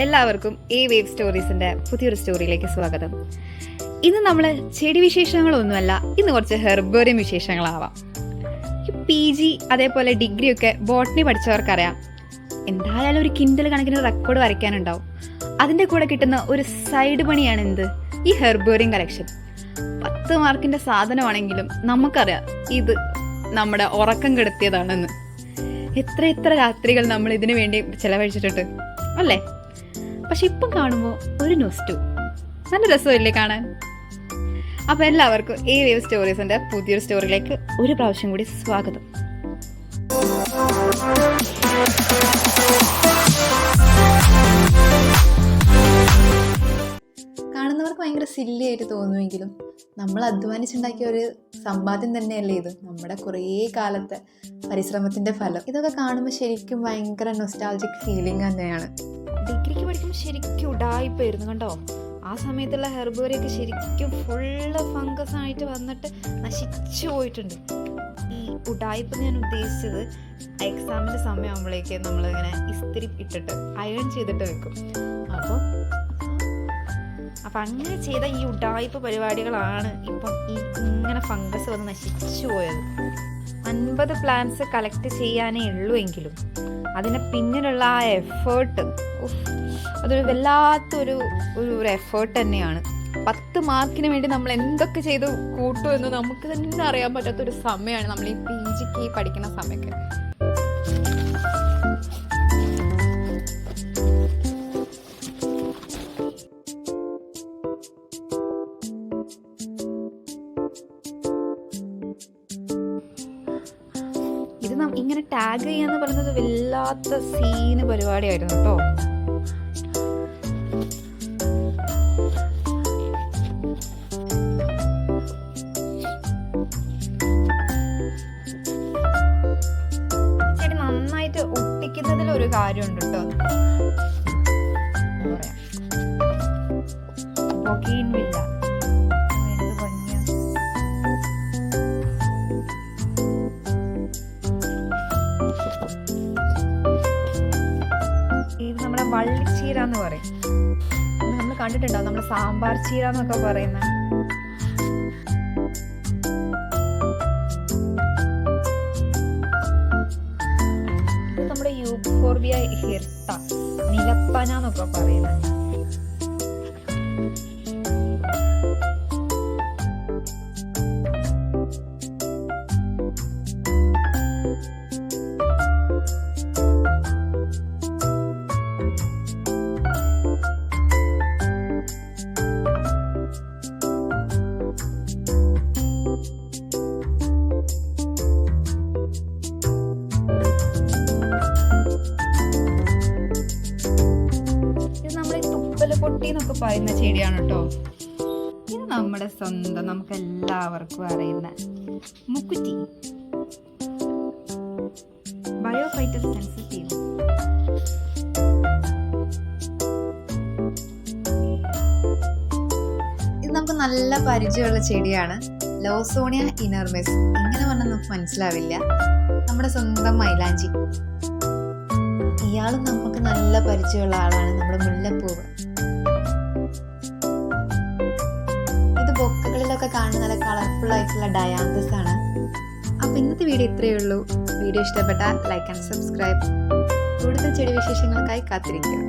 എല്ലാവർക്കും A wave സ്റ്റോറീസിന്റെ പുതിയൊരു സ്റ്റോറിയിലേക്ക് സ്വാഗതം. ഇന്ന് നമ്മൾ ചെടി വിശേഷങ്ങളൊന്നുമല്ല, ഇന്ന് കുറച്ച് ഹെർബേറിയം വിശേഷങ്ങളാവാം. PG അതേപോലെ ഡിഗ്രി ഒക്കെ ബോട്ടണി പഠിച്ചവർക്കറിയാം, എന്തായാലും ഒരു കിൻഡൽ കണക്കിന് റെക്കോർഡ് വരയ്ക്കാനുണ്ടാവും. അതിൻ്റെ കൂടെ കിട്ടുന്ന ഒരു സൈഡ് പണിയാണ് എന്ത്, ഈ ഹെർബേറിയം കളക്ഷൻ. 10 മാർക്കിൻ്റെ സാധനമാണെങ്കിലും നമുക്കറിയാം ഇത് നമ്മുടെ ഉറക്കം കെടുത്തിയതാണെന്ന്. എത്ര രാത്രികൾ നമ്മൾ ഇതിനു വേണ്ടി ചിലവഴിച്ചിട്ടുണ്ട് അല്ലേ? പക്ഷെ ഇപ്പം കാണുമ്പോൾ ഒരു നൊസ്റ്റു, നല്ല രസമില്ലേ കാണാൻ? അപ്പോൾ എല്ലാവർക്കും എ വേവ് സ്റ്റോറീസിൻ്റെ പുതിയൊരു സ്റ്റോറിയിലേക്ക് ഒരു പ്രാവശ്യം കൂടി സ്വാഗതം. കാണുന്നവർക്ക് ഭയങ്കര സില്ലി ആയിട്ട് തോന്നുമെങ്കിലും നമ്മൾ അധ്വാനിച്ചുണ്ടാക്കിയ ഒരു സമ്പാദ്യം തന്നെയല്ലേ ഇത്, നമ്മുടെ കുറേ കാലത്തെ പരിശ്രമത്തിൻ്റെ ഫലം. ഇതൊക്കെ കാണുമ്പോൾ ശരിക്കും ഭയങ്കര നൊസ്റ്റാൾജിക് ഫീലിംഗ് തന്നെയാണ്. ഡിഗ്രിക്ക് പഠിക്കുമ്പോൾ ശരിക്കും ഉടായിപ്പായിരുന്നു കണ്ടോ. ആ സമയത്തുള്ള ഹെർബേറിയൊക്കെ ശരിക്കും ഫുള്ള് ഫംഗസ് ആയിട്ട് വന്നിട്ട് നശിച്ചു പോയിട്ടുണ്ട്. ഈ ഉടായിപ്പ് ഞാൻ ഉദ്ദേശിച്ചത് എക്സാമിൻ്റെ സമയമാകുമ്പോഴേക്ക് നമ്മളിങ്ങനെ ഇസ്തിരി ഇട്ടിട്ട് അയൺ ചെയ്തിട്ട് വെക്കും. അപ്പം അങ്ങനെ ചെയ്ത ഈ ഉടായിപ്പ് പരിപാടികളാണ് ഇപ്പം ഈ ഇങ്ങനെ ഫംഗസ് വന്ന് നശിച്ചു പോയത്. 50 പ്ലാന്റ്സ് കളക്ട് ചെയ്യാനേ ഉള്ളൂ എങ്കിലും അതിന് പിന്നിലുള്ള ആ എഫേർട്ട്, അതൊരു വല്ലാത്തൊരു എഫേർട്ട് തന്നെയാണ്. 10 മാർക്കിന് വേണ്ടി നമ്മൾ എന്തൊക്കെ ചെയ്ത് കൂട്ടുമെന്ന് നമുക്ക് തന്നെ അറിയാൻ പറ്റാത്തൊരു സമയമാണ് നമ്മൾ ഈ PGക്ക് പഠിക്കുന്ന സമയമൊക്കെ. ഇത് ഇങ്ങനെ ടാഗ് ചെയ്യാന്ന് പറയുന്നത് വല്ലാത്ത സീന് പരിപാടിയായിരുന്നു കേട്ടോ. ചെടി നന്നായിട്ട് ഒട്ടിക്കുന്നതിൽ ഒരു കാര്യമുണ്ട് കേട്ടോ. ഇത് നമ്മുടെ വള്ളിച്ചീര എന്ന് പറയും. നമ്മൾ കണ്ടിട്ടുണ്ടാവും, നമ്മൾ സാമ്പാർ ചീര എന്നൊക്കെ പറയുന്ന. ഇത് നമ്മുടെ യൂഫോർബിയ ഹിർത്ത, നിലപ്പന എന്നൊക്കെ പറയുന്നത്. പൊട്ടി എന്നൊക്കെ പറയുന്ന ചെടിയാണ് കേട്ടോ. ഇത് നമ്മുടെ സ്വന്തം, നമുക്ക് എല്ലാവർക്കും അറിയുന്ന മുക്കുറ്റി, ബയോഫൈറ്റസ് സെൻസിറ്റീവ്. ഇത് നമുക്ക് നല്ല പരിചയമുള്ള ചെടിയാണ്, ലോസോണിയ ഇനർമിസ്. ഇങ്ങനെ പറഞ്ഞാൽ നമുക്ക് മനസ്സിലാവില്ല, നമ്മുടെ സ്വന്തം മൈലാഞ്ചി. ഇയാളും നമുക്ക് നല്ല പരിചയമുള്ള ആളാണ്, നമ്മുടെ മുല്ലപ്പൂവ്. ഇത് ബൊക്കകളിലൊക്കെ കാണുന്ന നല്ല കളർഫുൾ ആയിട്ടുള്ള ഡയാന്തസ് ആണ്. അപ്പം ഇന്നത്തെ വീഡിയോ ഇത്രയേ ഉള്ളൂ. വീഡിയോ ഇഷ്ടപ്പെട്ടാൽ ലൈക്ക് ആൻഡ് സബ്സ്ക്രൈബ്. കൂടുതൽ ചെടി വിശേഷങ്ങൾക്കായി കാത്തിരിക്കുക.